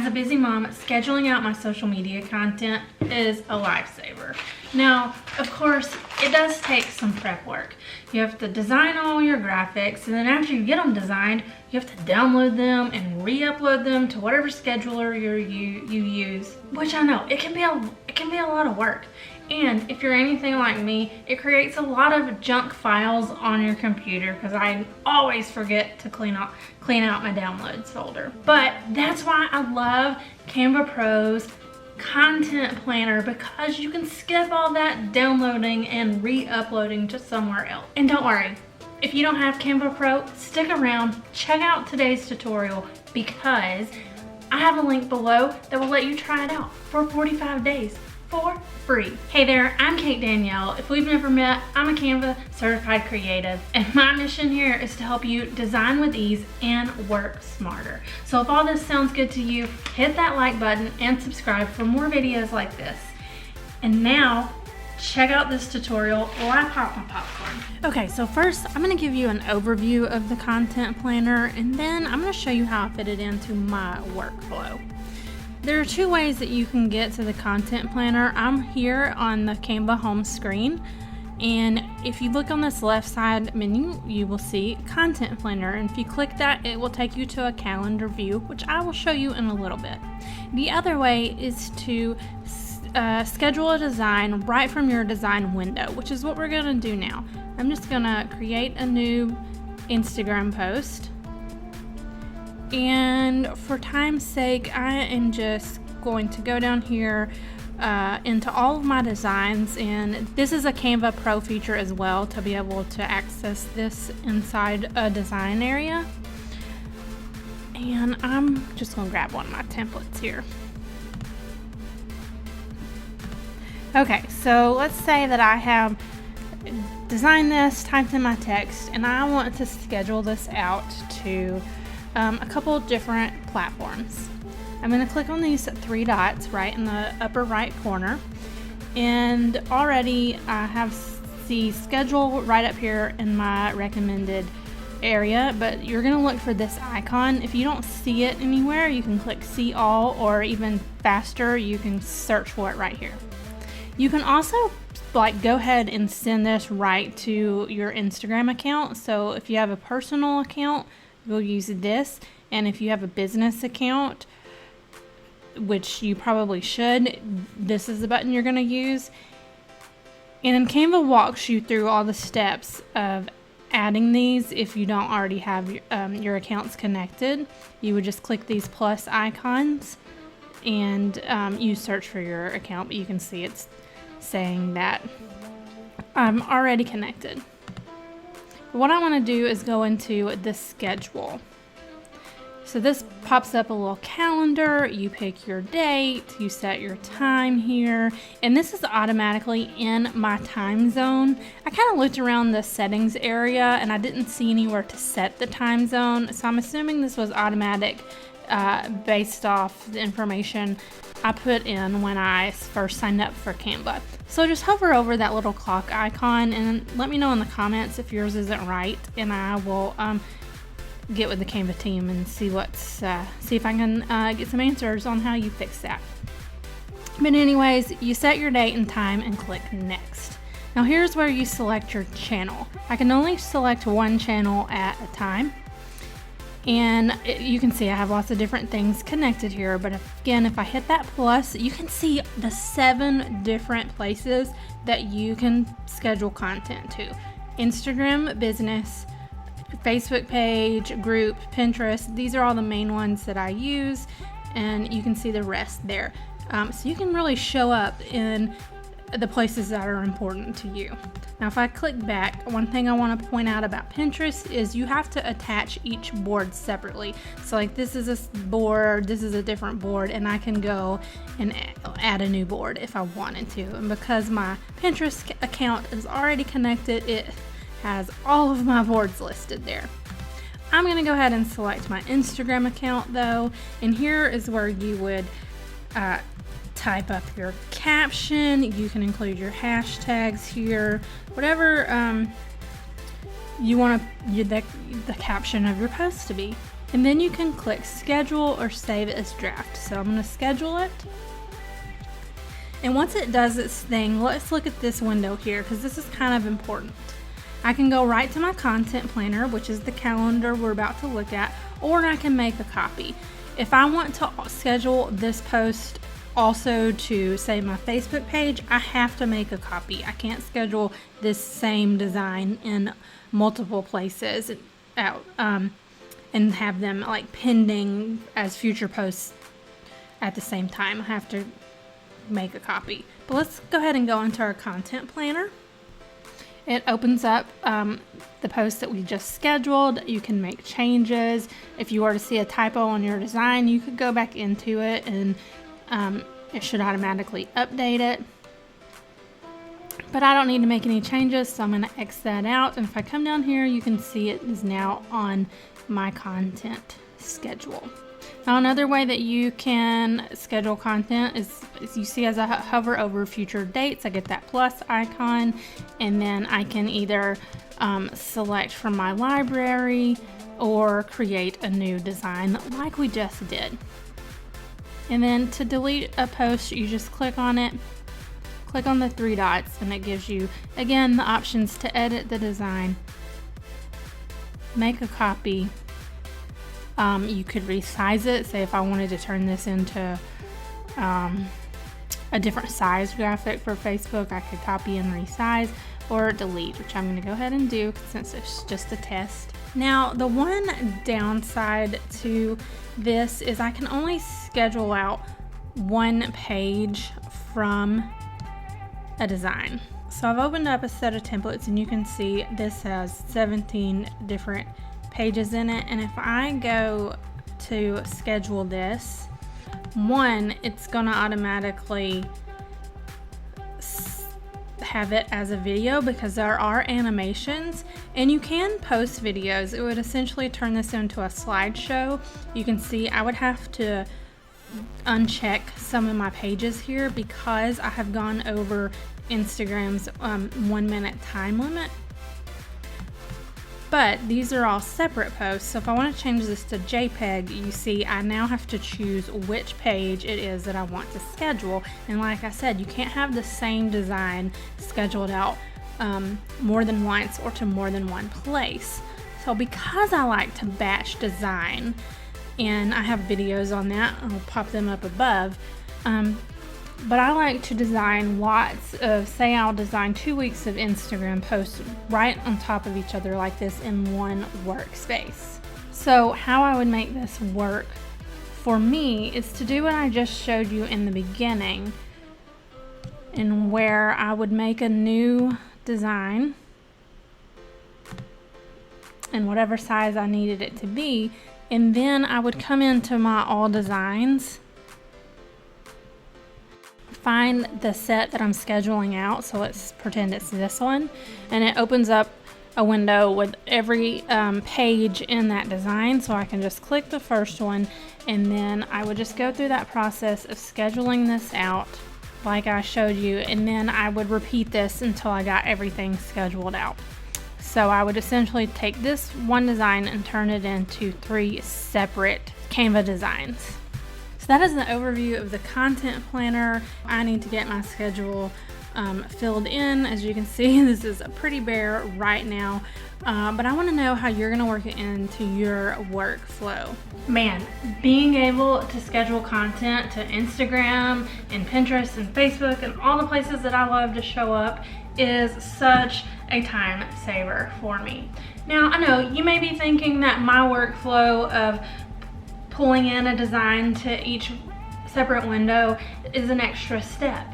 As a busy mom, scheduling out my social media content is a lifesaver. Now, of course, it does take some prep work. You have to design all your graphics, and then after you get them designed, you have to download them and re-upload them to whatever scheduler you use. Which I know, it can be a lot of work. And if you're anything like me, it creates a lot of junk files on your computer because I always forget to clean out my downloads folder. But that's why I love Canva Pro's content planner, because you can skip all that downloading and re-uploading to somewhere else. And don't worry, if you don't have Canva Pro, stick around, check out today's tutorial, because I have a link below that will let you try it out for 45 days. For free. Hey there, I'm Kate Danielle. If we've never met, I'm a Canva certified creative, and my mission here is to help you design with ease and work smarter. So if all this sounds good to you, hit that like button and subscribe for more videos like this. And now, check out this tutorial while I pop my popcorn. Okay, so first I'm gonna give you an overview of the content planner, and then I'm gonna show you how I fit it into my workflow. There are two ways that you can get to the content planner. I'm here on the Canva home screen, and if you look on this left side menu, you will see content planner, and if you click that, it will take you to a calendar view, which I will show you in a little bit. The other way is to schedule a design right from your design window, which is what we're gonna do now. I'm just gonna create a new Instagram post. And for time's sake, I am just going to go down here into all of my designs, and this is a Canva Pro feature as well to be able to access this inside a design area. And I'm just going to grab one of my templates here. Okay, so let's say that I have designed this, typed in my text, and I want to schedule this out to a couple different platforms. I'm going to click on these three dots right in the upper right corner, and already I have the schedule right up here in my recommended area, but you're going to look for this icon. If you don't see it anywhere, you can click see all, or even faster, you can search for it right here. You can also go ahead and send this right to your Instagram account. So if you have a personal account, you'll use this, and if you have a business account, which you probably should, this is the button you're going to use. And then Canva walks you through all the steps of adding these. If you don't already have your accounts connected, you would just click these plus icons and you search for your account, but you can see it's saying that I'm already connected. What I want to do is go into the schedule. So this pops up a little calendar. You pick your date, you set your time here, and this is automatically in my time zone. I kind of looked around the settings area and I didn't see anywhere to set the time zone, so I'm assuming this was automatic based off the information I put in when I first signed up for Canva. So just hover over that little clock icon and let me know in the comments if yours isn't right, and I will get with the Canva team and see if I can get some answers on how you fix that. But anyways, you set your date and time and click next. Now here's where you select your channel. I can only select one channel at a time. And you can see I have lots of different things connected here, but again, if I hit that plus, you can see the 7 different places that you can schedule content to. Instagram, business, Facebook page, group, Pinterest. These are all the main ones that I use, and you can see the rest there. So you can really show up in the places that are important to you. Now if I click back, one thing I want to point out about Pinterest is you have to attach each board separately. So like this is a board, this is a different board, and I can go and add a new board if I wanted to. And because my Pinterest account is already connected, it has all of my boards listed there. I'm going to go ahead and select my Instagram account though, and here is where you would type up your caption. You can include your hashtags here, whatever you want the caption of your post to be. And then you can click schedule or save as draft. So I'm going to schedule it. And once it does its thing, let's look at this window here because this is kind of important. I can go right to my content planner, which is the calendar we're about to look at, or I can make a copy. If I want to schedule this post also to say my Facebook page, I have to make a copy. I can't schedule this same design in multiple places and have them like pending as future posts at the same time. I have to make a copy. But let's go ahead and go into our content planner. It opens up the post that we just scheduled. You can make changes. If you were to see a typo on your design, you could go back into it and it should automatically update it. But I don't need to make any changes, so I'm going to X that out. And if I come down here, you can see it is now on my content schedule. Now, another way that you can schedule content is you see as I hover over future dates, I get that plus icon, and then I can either select from my library or create a new design like we just did. And then to delete a post, you just click on it, click on the three dots, and it gives you, again, the options to edit the design, make a copy. You could resize it. Say if I wanted to turn this into a different size graphic for Facebook, I could copy and resize, or delete, which I'm going to go ahead and do since it's just a test. Now, the one downside to this is I can only schedule out one page from a design. So I've opened up a set of templates, and you can see this has 17 different pages in it. And if I go to schedule this, one, it's going to automatically have it as a video because there are animations, and you can post videos. It would essentially turn this into a slideshow. You can see I would have to uncheck some of my pages here because I have gone over Instagram's 1 minute time limit. But these are all separate posts. So if I want to change this to JPEG, you see I now have to choose which page it is that I want to schedule. And like I said, you can't have the same design scheduled out more than once or to more than one place. So because I like to batch design, and I have videos on that, I'll pop them up above, but I like to design lots of, say I'll design 2 weeks of Instagram posts right on top of each other like this in one workspace. So how I would make this work for me is to do what I just showed you in the beginning, and where I would make a new design in whatever size I needed it to be, and then I would come into my all designs, find the set that I'm scheduling out. So let's pretend it's this one, and it opens up a window with every page in that design. So I can just click the first one, and then I would just go through that process of scheduling this out like I showed you, and then I would repeat this until I got everything scheduled out. So I would essentially take this one design and turn it into 3 separate Canva designs. So that is an overview of the content planner. I need to get my schedule filled in. As you can see, this is pretty bare right now, but I want to know how you're going to work it into your workflow. Man, being able to schedule content to Instagram and Pinterest and Facebook and all the places that I love to show up is such a time saver for me. Now, I know you may be thinking that my workflow of pulling in a design to each separate window is an extra step.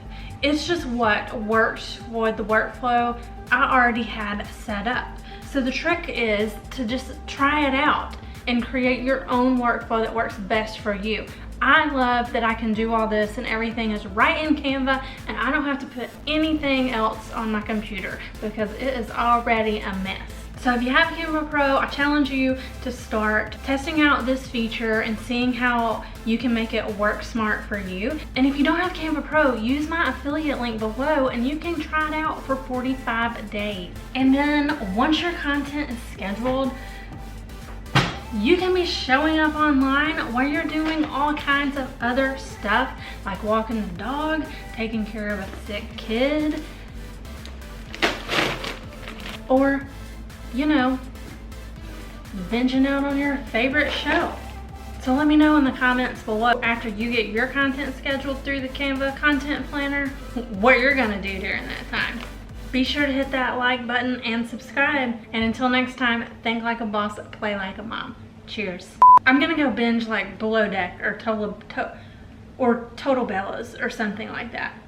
It's just what works for the workflow I already had set up. So the trick is to just try it out and create your own workflow that works best for you. I love that I can do all this and everything is right in Canva, and I don't have to put anything else on my computer because it is already a mess. So if you have Canva Pro, I challenge you to start testing out this feature and seeing how you can make it work smart for you. And if you don't have Canva Pro, use my affiliate link below and you can try it out for 45 days. And then once your content is scheduled, You can be showing up online while you're doing all kinds of other stuff, like walking the dog, taking care of a sick kid, or, you know, binging out on your favorite show. So let me know in the comments below, after you get your content scheduled through the Canva content planner, what you're gonna do during that time. Be sure to hit that like button and subscribe. And until next time, think like a boss, play like a mom. Cheers. I'm gonna go binge like Below Deck or Total Bellas or something like that.